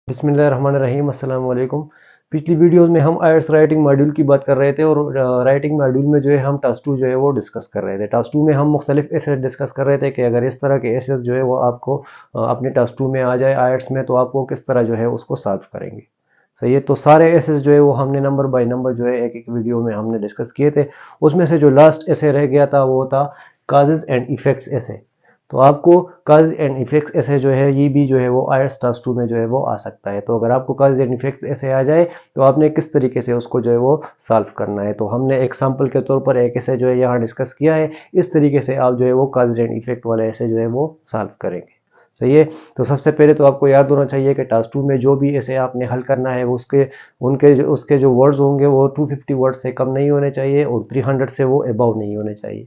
बिस्मिल्लाहिर्रहमानिर्रहीम अस्सलाम वालेकुम। पिछली वीडियोस में हम आयल्स राइटिंग मॉड्यूल की बात कर रहे थे और राइटिंग मॉड्यूल में जो है हम टास्क 2 जो है वो डिस्कस कर रहे थे। टास्क 2 में हम मुख्तलिफ ऐसे डिस्कस कर रहे थे कि अगर इस तरह के एसेस जो है वो आपको अपने टास्क 2 में आ जाए आयल्स में, तो आपको किस तरह जो है उसको सॉल्व करेंगे। सही है, तो सारे एसेस जो है वो हमने नंबर बाय नंबर जो है एक एक वीडियो में हमने डिस्कस किए थे। उसमें से जो लास्ट ऐसे रह गया था वो था काजेज एंड इफेक्ट्स ऐसे। तो आपको काज एंड इफेक्ट्स ऐसे जो है ये भी जो है वो आयल्स टास्क 2 में जो है वो आ सकता है। तो अगर आपको काज एंड इफेक्ट्स ऐसे आ जाए तो आपने किस तरीके से उसको जो है वो सॉल्व करना है। तो हमने एग्जांपल के तौर पर एक ऐसे जो है यहाँ डिस्कस किया है। इस तरीके से आप जो है वो काज एंड इफेक्ट वाले ऐसे जो है वो सॉल्व करेंगे। सही है, तो सबसे पहले तो आपको याद होना चाहिए कि टास्क 2 में जो भी ऐसे आपने हल करना है उसके उसके जो वर्ड्स होंगे वो 250 वर्ड से कम नहीं होने चाहिए और 300 से वो अबव नहीं होने चाहिए।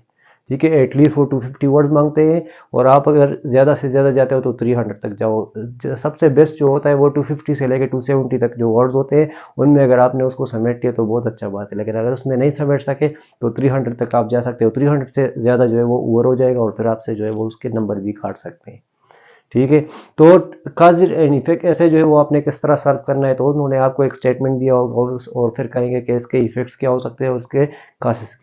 ठीक है, एटलीस्ट वो 250 वर्ड्स मांगते हैं और आप अगर ज़्यादा से ज़्यादा जाते हो तो 300 तक जाओ। सबसे बेस्ट जो होता है वो 250 से लेकर 270 तक जो वर्ड्स होते हैं उनमें अगर आपने उसको समेट लिया तो बहुत अच्छा बात है। लेकिन अगर उसमें नहीं समेट सके तो 300 तक आप जा सकते हो। 300 से ज़्यादा जो है वो ओवर हो जाएगा और फिर आपसे जो है वो उसके नंबर भी काट सकते हैं। ठीक है, तो काज एंड इफेक्ट ऐसे जो है वो आपने किस तरह सॉल्व करना है। तो उन्होंने आपको एक स्टेटमेंट दिया होगा और फिर कहेंगे कि इसके इफेक्ट्स क्या हो सकते हैं और इसके कासेस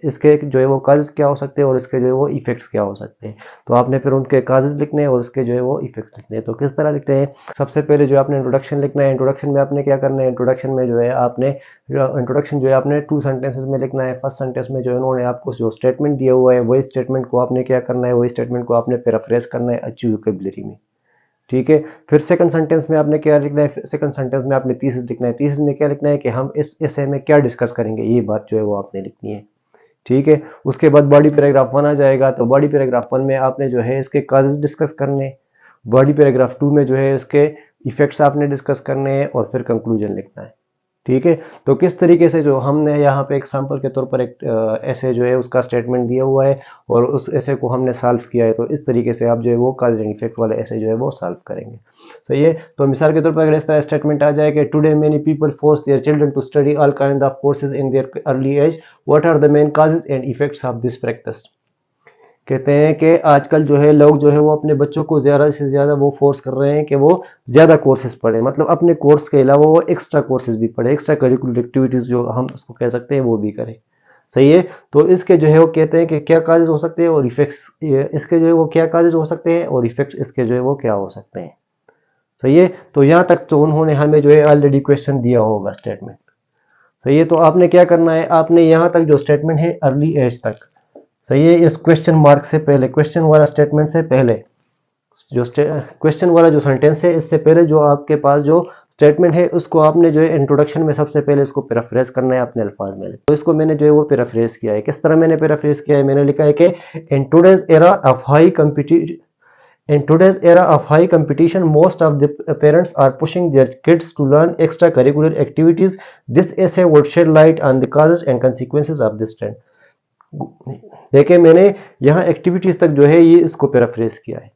इसके जो है वो काजेस क्या हो सकते हैं और इसके जो है वो इफेक्ट्स क्या हो सकते हैं। तो आपने फिर उनके काजेस लिखने हैं और उसके जो है वो इफेक्ट्स लिखने हैं। तो किस तरह लिखते हैं, सबसे पहले जो आपने इंट्रोडक्शन लिखना है। इंट्रोडक्शन में आपने क्या करना है, इंट्रोडक्शन में जो है आपने इंट्रोडक्शन जो है आपने 2 सेंटेंसेस में लिखना है। फर्स्ट सेंटेंस में जो है उन्होंने आपको जो स्टेटमेंट दिया हुआ है वही स्टेटमेंट को आपने क्या करना है, वही स्टेटमेंट को आपने पैराफ्रेज करना है अच्छी वोकैबुलरी में। ठीक है, फिर सेकंड सेंटेंस में आपने क्या लिखना है, सेकंड सेंटेंस में आपने थीसिस लिखना है। थीसिस में क्या लिखना है कि हम इस एसे में क्या डिस्कस करेंगे, ये बात जो है वो आपने लिखनी है। ठीक है, उसके बाद बॉडी पैराग्राफ 1 आ जाएगा। तो बॉडी पैराग्राफ 1 में आपने जो है इसके काजेस डिस्कस करने, बॉडी पैराग्राफ 2 में जो है इसके इफेक्ट्स आपने डिस्कस करने हैं और फिर कंक्लूजन लिखना है। ठीक है, तो किस तरीके से जो हमने यहाँ पे एग्जांपल के तौर पर एक ऐसे जो है उसका स्टेटमेंट दिया हुआ है और उस ऐसे को हमने सॉल्व किया है। तो इस तरीके से आप जो है वो काज एंड इफेक्ट वाले ऐसे जो है वो सॉल्व करेंगे। सही है, तो मिसाल के तौर पर अगर इस तरह स्टेटमेंट आ जाए कि today many people force their children to study all kind of courses in their early age, what are the main causes and effects of this practice. कहते हैं कि आजकल जो है लोग जो है वो अपने बच्चों को ज़्यादा से ज़्यादा वो फोर्स कर रहे हैं कि वो ज़्यादा कोर्सेज पढ़े, मतलब अपने कोर्स के अलावा वो एक्स्ट्रा कोर्सेज भी पढ़े, एक्स्ट्रा करिकुलर एक्टिविटीज़ जो हम उसको कह सकते हैं वो भी करें। सही है, तो इसके जो है वो कहते हैं कि क्या काजेज हो सकते हैं और इफेक्ट्स इसके जो है वो क्या काजेज हो सकते हैं और इफेक्ट्स इसके जो है वो क्या हो सकते हैं। सही है, तो यहाँ तक तो उन्होंने हमें जो है ऑलरेडी क्वेश्चन दिया होगा स्टेटमेंट। सही है, तो आपने क्या करना है, आपने यहाँ तक जो स्टेटमेंट है अर्ली एज तक, सही है, इस क्वेश्चन मार्क से पहले, क्वेश्चन वाला स्टेटमेंट से पहले जो क्वेश्चन वाला जो सेंटेंस है इससे पहले जो आपके पास जो स्टेटमेंट है उसको आपने जो है इंट्रोडक्शन में सबसे पहले इसको पैराफ्रेज करना है अपने अल्फाज में। तो इसको मैंने जो है वो पैराफ्रेज किया है। किस तरह मैंने पैराफ्रेज किया है, मैंने लिखा है कि इन today's era of high competition In today's era of high competition, most of the parents are pushing their kids to learn extracurricular activities. This essay would shed light on the causes and consequences of this trend. देखिए, मैंने यहाँ activities तक जो है ये इसको paraphrase किया है।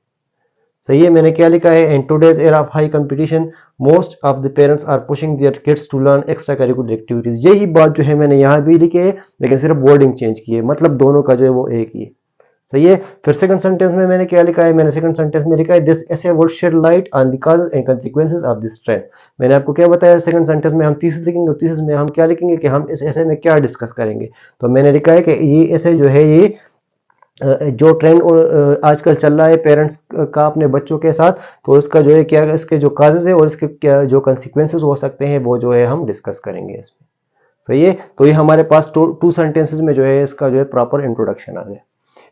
सही है, मैंने क्या लिखा है, in today's era of high competition most of the parents are pushing their kids to learn extra curricular activities. यही बात जो है मैंने यहाँ भी लिखी है लेकिन सिर्फ वर्डिंग चेंज की है, मतलब दोनों का जो है वो एक ही है। सही है, फिर सेकंड सेंटेंस में मैंने क्या लिखा है, मैंने सेकंड सेंटेंस में लिखा है this essay would shed light on the causes and consequences of this trend. मैंने आपको क्या बताया, सेकंड सेंटेंस में हम थीसिस लिखेंगे और थीसिस में हम क्या लिखेंगे कि हम इस एसे में क्या डिस्कस करेंगे। तो मैंने लिखा है कि ये एसे जो है ये जो ट्रेंड आजकल चल रहा है पेरेंट्स का अपने बच्चों के साथ, तो इसका जो है क्या, इसके जो काजेज है और इसके क्या जो कंसिक्वेंसेस हो सकते हैं वो जो है हम डिस्कस करेंगे इसमें। सही है, तो ये हमारे पास टू सेंटेंसेस में जो है इसका जो है प्रॉपर इंट्रोडक्शन आ गया।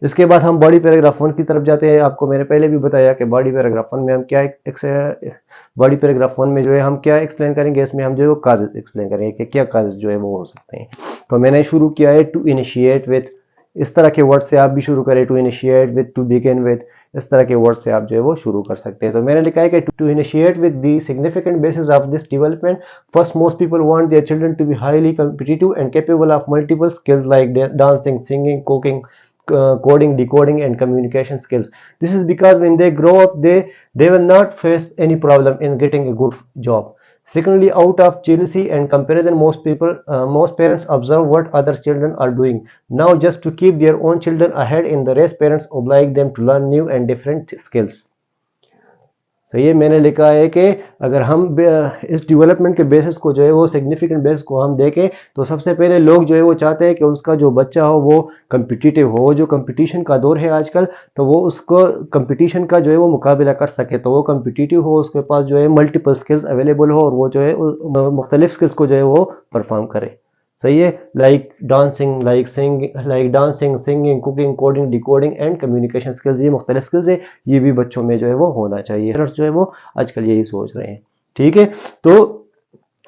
इसके बाद हम बॉडी पैराग्राफ 1 की तरफ जाते हैं। आपको मैंने पहले भी बताया कि बॉडी पैराग्राफ 1 में हम क्या बॉडी पैराग्राफ 1 में जो है हम क्या एक्सप्लेन करेंगे, इसमें हम जो है वो काजेज एक्सप्लेन करेंगे कि क्या काजेज जो है वो हो सकते हैं। तो मैंने शुरू किया है टू इनिशिएट विथ, इस तरह के वर्ड से आप भी शुरू करें, to initiate with, to begin with, इस तरह के वर्ड से आप जो है वो शुरू कर सकते हैं। तो मैंने लिखा है कि to initiate with the significant basis of this development, first most people want their children to be highly competitive and capable of multiple skills like dancing, singing, cooking, coding, decoding and communication skills. This is because when they grow up they will not face any problem in getting a good job. Secondly, out of jealousy and comparison, most parents observe what other children are doing. Now, just to keep their own children ahead in the race, parents oblige them to learn new and different skills. सही है, मैंने लिखा है कि अगर हम इस development के बेसिस को जो है वो सिग्निफिकेंट बेसिस को हम देखें तो सबसे पहले लोग जो है वो चाहते हैं कि उसका जो बच्चा हो वो कम्पिटिटिव हो, जो कंपटीशन का दौर है आजकल, तो वो उसको कंपटीशन का जो है वो मुकाबला कर सके, तो वो कम्पिटिटिव हो, उसके पास जो है मल्टीपल स्किल्स अवेलेबल हो और वो जो है मुख्तलिफ स्किल्स को जो है वो परफॉर्म करे। सही है, like dancing, singing, cooking, coding, decoding and communication skills, ये मुख्तलिफ स्किल्स है, ये भी बच्चों में जो है वो होना चाहिए। पेरेंट्स जो है वो आजकल यही सोच रहे हैं। ठीक है, तो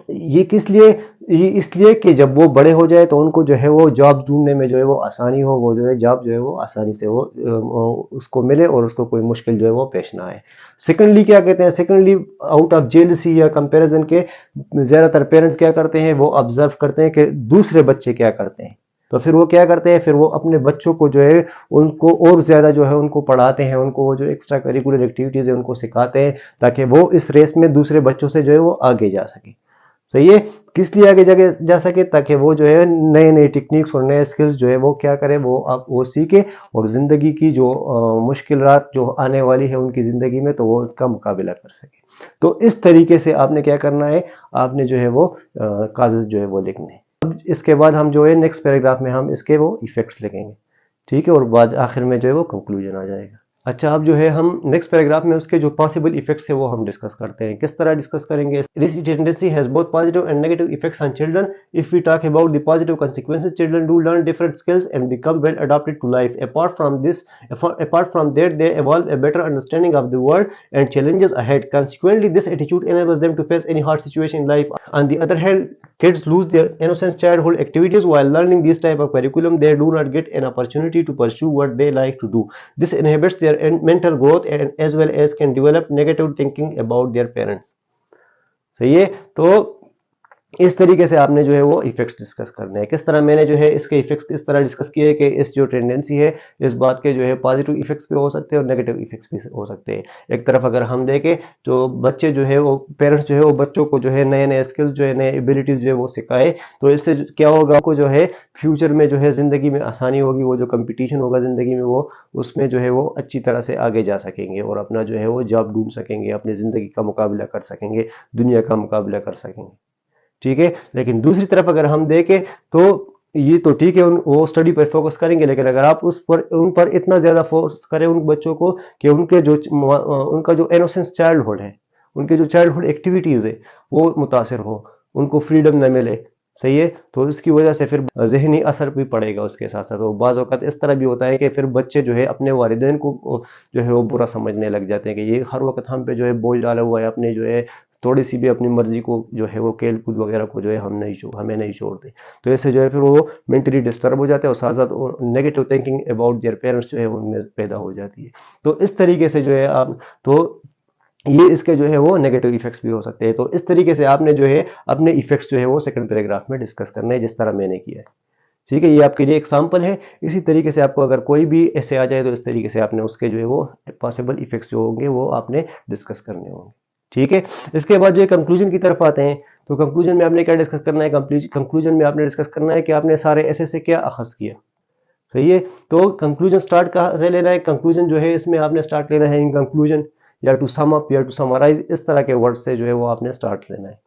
ये किस लिए, ये इसलिए कि जब वो बड़े हो जाए तो उनको जो है वो जॉब ढूंढने में जो है वो आसानी हो, वो जो है जॉब जो है वो आसानी से वो उसको मिले और उसको कोई मुश्किल जो है वो पेश ना आए। सेकेंडली क्या कहते हैं, सेकेंडली आउट ऑफ जेलसी या कंपैरिजन के ज़्यादातर पेरेंट्स क्या करते हैं, वो ऑब्जर्व करते हैं कि दूसरे बच्चे क्या करते हैं, तो फिर वो क्या करते हैं, फिर वो अपने बच्चों को जो है उनको और ज़्यादा जो है उनको पढ़ाते हैं, उनको वो जो एक्स्ट्रा करिकुलर एक्टिविटीज़ है उनको सिखाते हैं ताकि वो इस रेस में दूसरे बच्चों से जो है वो आगे जा सके। सही है, किस लिए आगे जा सके, ताकि वो जो है नए नए टेक्निक्स और नए स्किल्स जो है वो क्या करे, वो आप वो सीखे और ज़िंदगी की जो मुश्किलात जो आने वाली है उनकी ज़िंदगी में, तो वो उसका मुकाबला कर सके। तो इस तरीके से आपने क्या करना है, आपने जो है वो कागज़ जो है वो लिखने हैं। अब इसके बाद हम जो है नेक्स्ट पैराग्राफ में हम इसके वो इफेक्ट्स लिखेंगे। ठीक है, और बाद आखिर में जो है वो कंक्लूजन आ जाएगा। अच्छा, अब जो है हम नेक्स्ट पैराग्राफ में उसके जो पॉसिबल इफेक्ट्स है वो हम डिस्कस करते हैं। किस तरह डिस्कस करेंगे? This tendency has both positive and negative effects on children. If we talk about the positive consequences, children do learn different skills and become well adapted to life. Apart from that, they evolve a better understanding of the world and challenges ahead. Consequently, this attitude enables them to face any hard situation in life. On the other hand, kids lose their innocent childhood activities while learning this type of curriculum. They do not get an opportunity to pursue what they like to do. This inhibits their mental growth and as well as can develop negative thinking about their parents. सही है, तो इस तरीके से आपने जो है वो इफेक्ट्स डिस्कस करने हैं। किस तरह मैंने जो है इसके इफेक्ट्स इस तरह डिस्कस किए कि इस जो टेंडेंसी है इस बात के जो है पॉजिटिव इफेक्ट्स भी हो सकते हैं और नेगेटिव इफेक्ट्स भी हो सकते हैं। एक तरफ अगर हम देखें तो बच्चे जो है वो पेरेंट्स जो है वो बच्चों को जो है नए नए स्किल्स जो है नए एबिलिटीज जो है वो सिखाए, तो इससे क्या होगा, आपको जो है फ्यूचर में जो है ज़िंदगी में आसानी होगी, वो जो कंपटीशन होगा ज़िंदगी में वो उसमें जो है वो अच्छी तरह से आगे जा सकेंगे और अपना जो है वो जॉब ढूंढ सकेंगे, अपनी ज़िंदगी का मुकाबला कर सकेंगे, दुनिया का मुकाबला कर सकेंगे। ठीक है, लेकिन दूसरी तरफ अगर हम देखें तो ये तो ठीक है, वो स्टडी पर फोकस करेंगे, लेकिन अगर आप उन पर इतना ज़्यादा फोकस करें उन बच्चों को कि उनका जो इनोसेंस चाइल्डहुड है, उनके जो चाइल्डहुड एक्टिविटीज़ है वो मुतासर हो, उनको फ्रीडम न मिले। सही है, तो इसकी वजह से फिर जहनी असर भी पड़ेगा उसके साथ साथ। तो बाज़ औक़ात इस तरह भी होता है कि फिर बच्चे जो है अपने वालिदैन को जो है वो बुरा समझने लग जाते हैं कि ये हर वक्त हम पे जो है बोझ डाला हुआ है, अपने जो है थोड़ी सी भी अपनी मर्जी को जो है वो खेल कूद वगैरह को जो है हमें नहीं छोड़ते, तो ऐसे जो है फिर वो मेंटली डिस्टर्ब हो जाते हैं और साथ साथ negative thinking about their parents जो है उनमें पैदा हो जाती है। तो इस तरीके से जो है आप तो ये इसके जो है वो नेगेटिव इफेक्ट्स भी हो सकते हैं। तो इस तरीके से आपने जो है अपने इफेक्ट्स जो है वो सेकंड पैराग्राफ में डिस्कस करने हैं जिस तरह मैंने किया है। ठीक है, ये आपके लिए एग्जाम्पल है। इसी तरीके से आपको अगर कोई भी ऐसे आ जाए तो इस तरीके से आपने उसके जो है वो पॉसिबल इफेक्ट्स जो होंगे वो आपने डिस्कस करने होंगे। ठीक है, इसके बाद जो है कंक्लूजन की तरफ आते हैं। तो कंक्लूजन में आपने क्या डिस्कस करना है, कंक्लूजन में आपने डिस्कस करना है कि आपने सारे ऐसे से क्या अखज़ किया। सही है, तो कंक्लूजन स्टार्ट कहाँ से लेना है, कंक्लूजन जो है इसमें आपने स्टार्ट लेना है इन कंक्लूजन या टू सम अप या टू समराइज, इस तरह के वर्ड से जो है वो आपने स्टार्ट लेना है।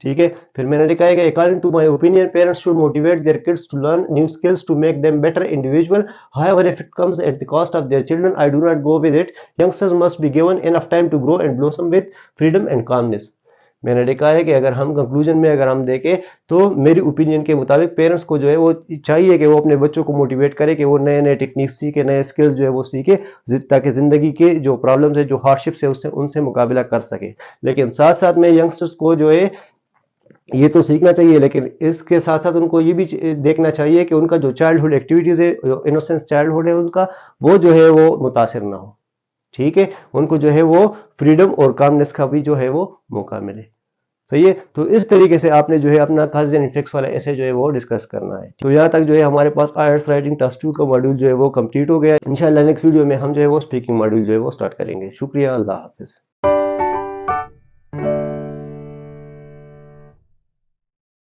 ठीक है, फिर मैंने लिखा है कि according to my opinion parents should motivate their kids to learn new skills to make them better individual, however if it comes at the cost of their children I do not go with it. Youngsters must be given enough time to grow and blossom with freedom and calmness. मैंने लिखा है कि अगर हम conclusion में अगर हम देखें तो मेरी ओपिनियन के मुताबिक पेरेंट्स को जो है वो चाहिए कि वो अपने बच्चों को मोटिवेट करे कि वो नए नए टेक्निक्स सीखे, नए स्किल्स जो है वो सीखे, ताकि ज़िंदगी के जो प्रॉब्लम्स है जो हार्डशिप्स है उससे उनसे मुकाबला कर सके। लेकिन साथ साथ में यंगस्टर्स को जो है ये तो सीखना चाहिए, लेकिन इसके साथ साथ उनको ये भी देखना चाहिए कि उनका जो चाइल्डहुड एक्टिविटीज़ है, इनोसेंस चाइल्डहुड है उनका, वो जो है वो मुतासिर ना हो। ठीक है, उनको जो है वो फ्रीडम और कामनेस का भी जो है वो मौका मिले। सही है, तो इस तरीके से आपने जो है अपना काज़ एंड इफेक्ट्स वाला ऐसे जो है वो डिस्कस करना है। तो यहाँ तक जो है हमारे पास आईएलटीएस राइटिंग टेस्ट 2 का मॉड्यूल जो है वो कंप्लीट हो गया। इंशाल्लाह नेक्स्ट वीडियो में हम जो है वो स्पीकिंग मॉड्यूल जो है वो स्टार्ट करेंगे। शुक्रिया, अल्लाह हाफिज़।